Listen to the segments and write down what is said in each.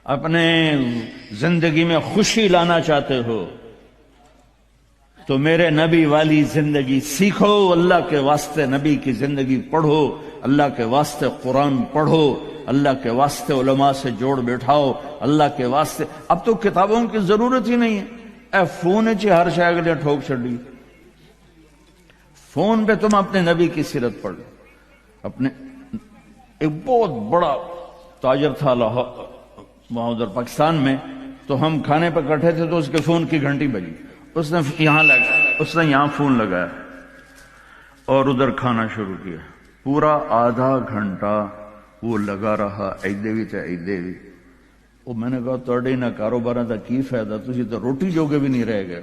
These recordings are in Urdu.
اپنے زندگی میں خوشی لانا چاہتے ہو تو میرے نبی والی زندگی سیکھو، اللہ کے واسطے نبی کی زندگی پڑھو، اللہ کے واسطے قرآن پڑھو، اللہ کے واسطے علماء سے جوڑ بیٹھاؤ، اللہ کے واسطے۔ اب تو کتابوں کی ضرورت ہی نہیں ہے، اے فون چی ہر شے کے لیے ٹھوک چھڑی، فون پہ تم اپنے نبی کی سیرت پڑھ لو۔ اپنے ایک بہت بڑا تاجر تھا وہاں ادھر پاکستان میں، تو ہم کھانے پہ کٹھے تھے تو اس کے فون کی گھنٹی بجی، اس نے یہاں فون لگایا اور ادھر کھانا شروع کیا، پورا آدھا گھنٹہ وہ لگا رہا، ایدے بھی وہ میں نے کہا توڑے نہ کاروبار دا کی فائدہ، تسی تو روٹی جوگے بھی نہیں رہ گئے۔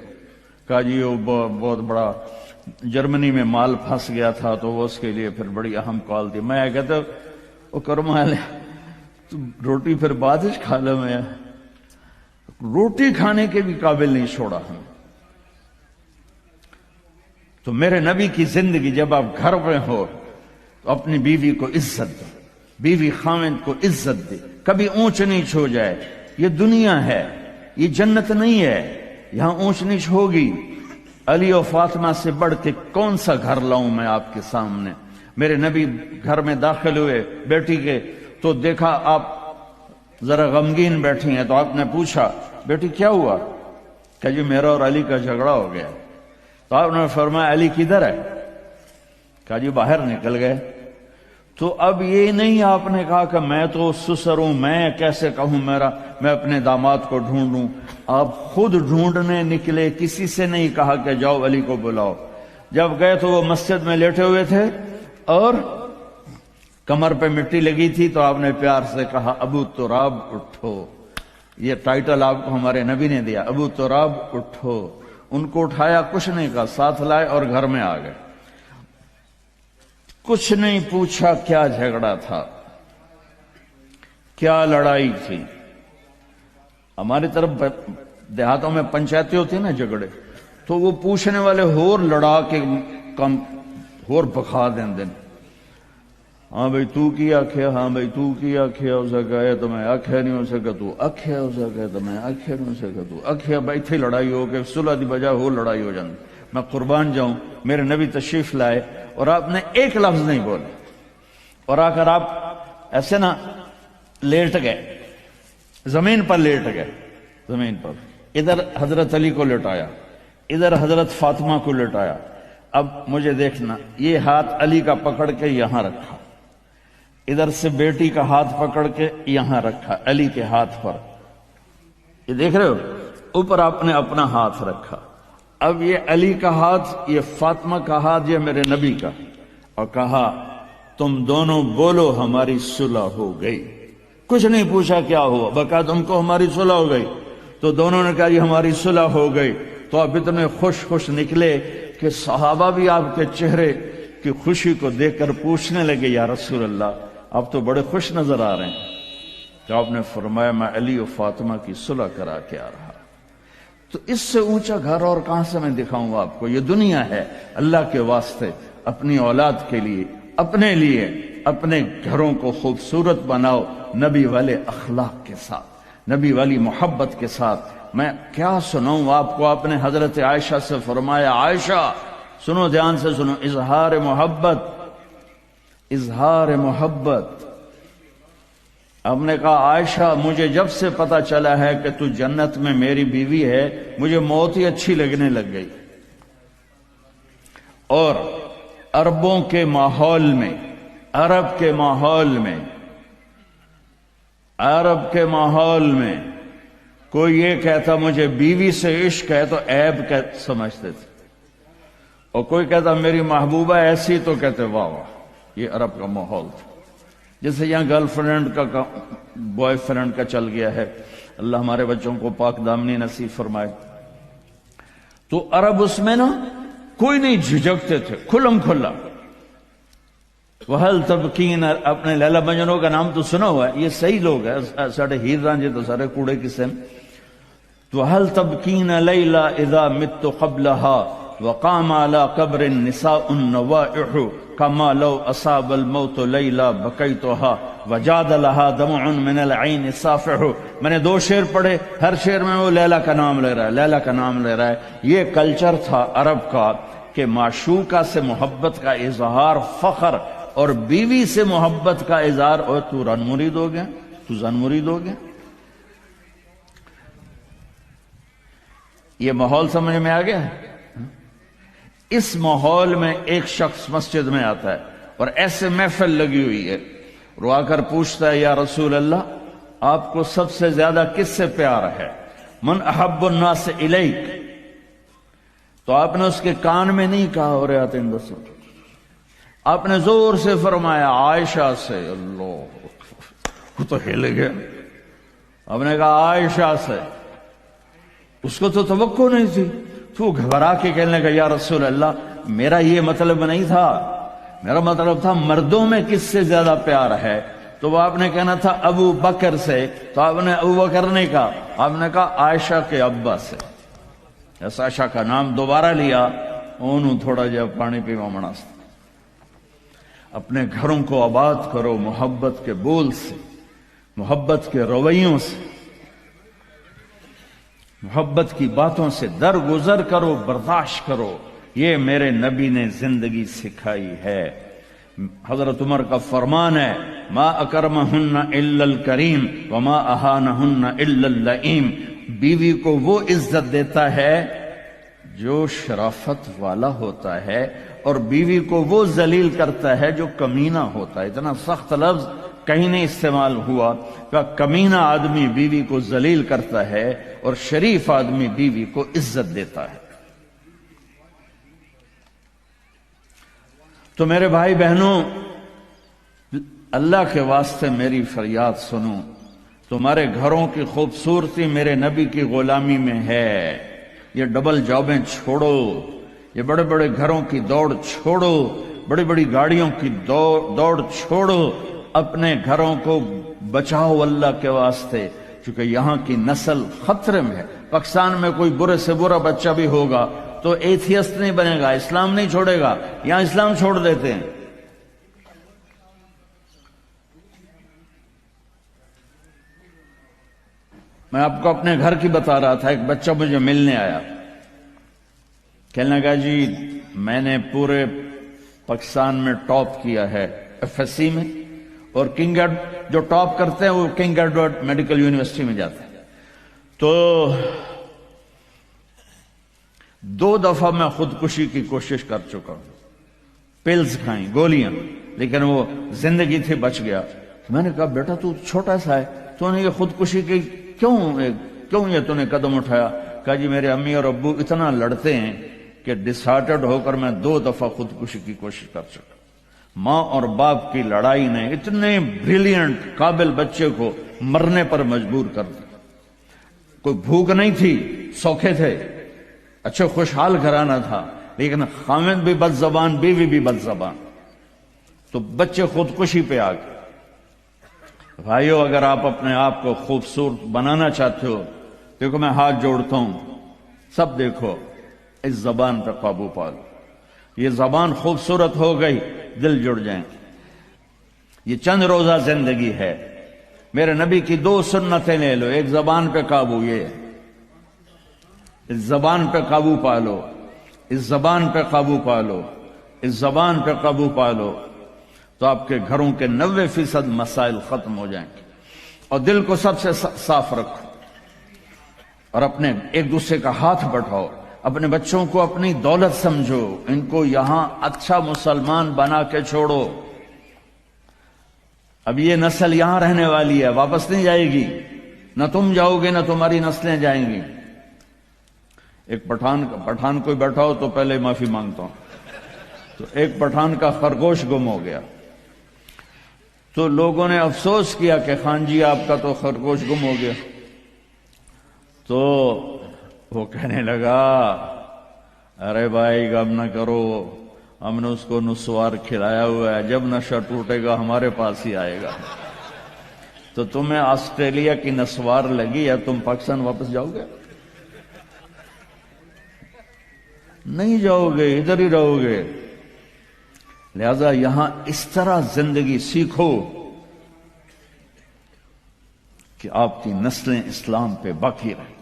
کہا جی وہ بہت بڑا جرمنی میں مال پھنس گیا تھا تو وہ اس کے لیے پھر بڑی اہم کال تھی۔ میں کہتا وہ کرما لے تو روٹی پھر بعد ہی کھا لے، میں روٹی کھانے کے بھی قابل نہیں چھوڑا ہم۔ تو میرے نبی کی زندگی، جب آپ گھر میں ہو تو اپنی بیوی کو عزت دو، بیوی خاوند کو عزت دے، کبھی اونچ نیچ ہو جائے۔ یہ دنیا ہے، یہ جنت نہیں ہے، یہاں اونچ نیچ ہوگی۔ علی و فاطمہ سے بڑھ کے کون سا گھر لاؤں میں آپ کے سامنے؟ میرے نبی گھر میں داخل ہوئے بیٹی کے تو دیکھا آپ ذرا غمگین بیٹھی ہیں، تو آپ نے پوچھا بیٹی کیا ہوا؟ کہ جی میرا اور علی کا جھگڑا ہو گیا۔ تو آپ نے فرمایا علی کدھر ہے؟ کہا جی باہر نکل گئے۔ تو اب یہ نہیں آپ نے کہا کہ میں تو سسر ہوں، میں کیسے کہوں میں اپنے داماد کو ڈھونڈوں، آپ خود ڈھونڈنے نکلے، کسی سے نہیں کہا کہ جاؤ علی کو بلاؤ۔ جب گئے تو وہ مسجد میں لیٹے ہوئے تھے اور کمر پہ مٹی لگی تھی، تو آپ نے پیار سے کہا ابو تراب اٹھو۔ یہ ٹائٹل آپ کو ہمارے نبی نے دیا، ابو تراب اٹھو۔ ان کو اٹھایا، کچھ نہیں کہا، ساتھ لائے اور گھر میں آ گئے۔ کچھ نہیں پوچھا کیا جھگڑا تھا، کیا لڑائی تھی۔ ہماری طرف دیہاتوں میں پنچایتیں ہوتی ہیں نا جھگڑے، تو وہ پوچھنے والے ہور لڑا کے کم ہور بکھا دیں۔ ہاں بھئی تو کی آکھیا، ہاں بھئی تو کی آکھیا، اسے کہے تو میں آکھیا نہیں ہو سکا، تو آکھیا، اسے کہے تو میں آکھیا نہیں ہو سکا، تو آکھیا۔ بھائی تھی لڑائی ہو کے صلح دی بجائے ہو لڑائی ہو جاندی۔ میں قربان جاؤں، میرے نبی تشریف لائے اور آپ نے ایک لفظ نہیں بولے، اور آ کر آپ ایسے نا لیٹ گئے، زمین پر لیٹ گئے، زمین پر۔ ادھر حضرت علی کو لٹایا، ادھر حضرت فاطمہ کو لٹایا۔ اب مجھے دیکھنا، یہ ہاتھ علی کا پکڑ کے یہاں رکھا، ادھر سے بیٹی کا ہاتھ پکڑ کے یہاں رکھا علی کے ہاتھ پر، یہ دیکھ رہے ہو، اوپر آپ نے اپنا ہاتھ رکھا۔ اب یہ علی کا ہاتھ، یہ فاطمہ کا ہاتھ، یہ میرے نبی کا، اور کہا تم دونوں بولو ہماری صلح ہو گئی۔ کچھ نہیں پوچھا کیا ہوا، بکا تم کو ہماری صلح ہو گئی۔ تو دونوں نے کہا یہ ہماری صلح ہو گئی۔ تو آپ اتنے خوش نکلے کہ صحابہ بھی آپ کے چہرے کی خوشی کو دیکھ کر پوچھنے لگے یا رسول اللہ آپ تو بڑے خوش نظر آ رہے ہیں۔ تو آپ نے فرمایا میں علی و فاطمہ کی صلح کرا کے آ رہا۔ تو اس سے اونچا گھر اور کہاں سے میں دکھاؤں گا آپ کو؟ یہ دنیا ہے، اللہ کے واسطے اپنی اولاد کے لیے، اپنے لیے، اپنے گھروں کو خوبصورت بناؤ نبی والے اخلاق کے ساتھ، نبی والی محبت کے ساتھ۔ میں کیا سناؤں آپ کو؟ آپ نے حضرت عائشہ سے فرمایا عائشہ سنو، دھیان سے سنو، اظہار محبت، اظہار محبت۔ آپ نے کہا عائشہ مجھے جب سے پتا چلا ہے کہ تو جنت میں میری بیوی ہے، مجھے موت ہی اچھی لگنے لگ گئی۔ اور عربوں کے ماحول میں، عرب کے ماحول میں کوئی یہ کہتا مجھے بیوی سے عشق ہے تو عیب سمجھتے تھے، اور کوئی کہتا میری محبوبہ ایسی تو کہتے واہ واہ۔ یہ عرب کا ماحول تھا، جیسے یہاں گرل فرینڈ کا بوائے فرینڈ کا چل گیا ہے۔ اللہ ہمارے بچوں کو پاک دامنی نصیب فرمائے۔ تو عرب اس میں نا کوئی نہیں جھجکتے تھے، کھلم کھلا۔ وَهَلْ تَبْكِينَ، اپنے لیلا مجنوں کا نام تو سنا ہوا ہے، یہ صحیح لوگ ہیں، ساڑھے ہیر رانجے تو سارے کوڑے قسم۔ تو وَهَلْ تَبْكِينَ لَيْلَا اِذَا مِتُّ قَبْلَهَا، وقام على قبر النساء النوائح كما لو اصاب الموت ليلا بكيتها وجاد لها دمع من العين صافح. میں نے 2 شعر پڑھے، ہر شعر میں وہ لیلا کا نام لے رہا ہے، لیلا کا نام لے رہا ہے. یہ کلچر تھا عرب کا کہ معشوقہ سے محبت کا اظہار فخر، اور بیوی سے محبت کا اظہار اور تو رن مرید ہو گیا، تو زن مرید ہو گیا. یہ ماحول سمجھ میں آ گیا ہے؟ اس ماحول میں ایک شخص مسجد میں آتا ہے اور ایسے محفل لگی ہوئی ہے، رو آ کر پوچھتا ہے یا رسول اللہ آپ کو سب سے زیادہ کس سے پیار ہے؟ من احب الناس الیک. تو آپ نے اس کے کان میں نہیں کہا اور آپ نے زور سے فرمایا عائشہ سے. اللہ، وہ تو ہل گیا. آپ نے کہا عائشہ سے. اس کو تو توقع نہیں تھی. تو گھبرا کے کہنے لگا یا رسول اللہ میرا یہ مطلب نہیں تھا، میرا مطلب تھا مردوں میں کس سے زیادہ پیار ہے. تو وہ آپ نے کہنا تھا ابو بکر سے. تو آپ نے ابو بکر نہیں کہا، آپ نے کہا عائشہ کے ابا سے. عائشہ کا نام دوبارہ لیا. انہوں تھوڑا جا پانی پیوا مناسب. اپنے گھروں کو آباد کرو محبت کے بول سے، محبت کے رویوں سے، محبت کی باتوں سے درگزر کرو، برداشت کرو. یہ میرے نبی نے زندگی سکھائی ہے. حضرت عمر کا فرمان ہے ما اکرمہن الا الکریم وما اہانہن الا اللئیم. بیوی کو وہ عزت دیتا ہے جو شرافت والا ہوتا ہے، اور بیوی کو وہ ذلیل کرتا ہے جو کمینہ ہوتا ہے. اتنا سخت لفظ کہیں نہیں استعمال ہوا کہ کمینہ آدمی بیوی کو ذلیل کرتا ہے اور شریف آدمی بیوی کو عزت دیتا ہے. تو میرے بھائی بہنوں، اللہ کے واسطے میری فریاد سنو. تمہارے گھروں کی خوبصورتی میرے نبی کی غلامی میں ہے. یہ ڈبل جابیں چھوڑو، یہ بڑے بڑے گھروں کی دوڑ چھوڑو، بڑی بڑی گاڑیوں کی دوڑ چھوڑو. اپنے گھروں کو بچاؤ اللہ کے واسطے، چونکہ یہاں کی نسل خطرے میں ہے. پاکستان میں کوئی برے سے برا بچہ بھی ہوگا تو ایتھیسٹ نہیں بنے گا، اسلام نہیں چھوڑے گا. یہاں اسلام چھوڑ دیتے ہیں. میں آپ کو اپنے گھر کی بتا رہا تھا. ایک بچہ مجھے ملنے آیا، کہنے لگا جی میں نے پورے پاکستان میں ٹاپ کیا ہے ایف ایس سی میں، اور کنگ جو ٹاپ کرتے ہیں وہ کنگ ایڈورڈ میڈیکل یونیورسٹی میں جاتے ہیں. تو 2 دفعہ میں خودکشی کی کوشش کر چکا ہوں. پلز کھائیں، گولیاں، لیکن وہ زندگی تھی بچ گیا. میں نے کہا بیٹا تو چھوٹا سا ہے، تو نے یہ خودکشی کی کیوں یہ تو نے قدم اٹھایا؟ کہا جی میرے امی اور ابو اتنا لڑتے ہیں کہ ڈسہارٹڈ ہو کر میں 2 دفعہ خودکشی کی کوشش کر چکا. ماں اور باپ کی لڑائی نے اتنے بریلینٹ قابل بچے کو مرنے پر مجبور کر دیا. کوئی بھوک نہیں تھی، سوکھے تھے، اچھے خوشحال گھرانہ تھا، لیکن خامد بھی بد زبان، بیوی بھی بد زبان. تو بچے خودکشی پہ آ گئے. بھائیو اگر آپ اپنے آپ کو خوبصورت بنانا چاہتے ہو، دیکھو میں ہاتھ جوڑتا ہوں، سب دیکھو، اس زبان پہ قابو پالو. یہ زبان خوبصورت ہو گئی، دل جڑ جائیں. یہ چند روزہ زندگی ہے. میرے نبی کی 2 سنتیں لے لو. ایک زبان پہ قابو، یہ اس زبان پہ قابو پالو، اس زبان پہ قابو پالو، اس زبان پہ قابو پالو، تو آپ کے گھروں کے 90% مسائل ختم ہو جائیں گے. اور دل کو سب سے صاف رکھو، اور اپنے ایک دوسرے کا ہاتھ بٹھاؤ. اپنے بچوں کو اپنی دولت سمجھو، ان کو یہاں اچھا مسلمان بنا کے چھوڑو. اب یہ نسل یہاں رہنے والی ہے، واپس نہیں جائے گی. نہ تم جاؤ گے نہ تمہاری نسلیں جائیں گی. ایک پٹھان کوئی بیٹھا ہو تو پہلے معافی مانگتا ہوں. تو ایک پٹھان کا خرگوش گم ہو گیا، تو لوگوں نے افسوس کیا کہ خان جی آپ کا تو خرگوش گم ہو گیا. تو وہ کہنے لگا ارے بھائی غم نہ کرو، ہم نے اس کو نسوار کھلایا ہوا ہے، جب نشہ ٹوٹے گا ہمارے پاس ہی آئے گا. تو تمہیں آسٹریلیا کی نسوار لگی ہے، تم پاکستان واپس جاؤ گے؟ نہیں جاؤ گے، ادھر ہی رہو گے۔ لہذا یہاں اس طرح زندگی سیکھو کہ آپ کی نسلیں اسلام پہ باقی رہیں۔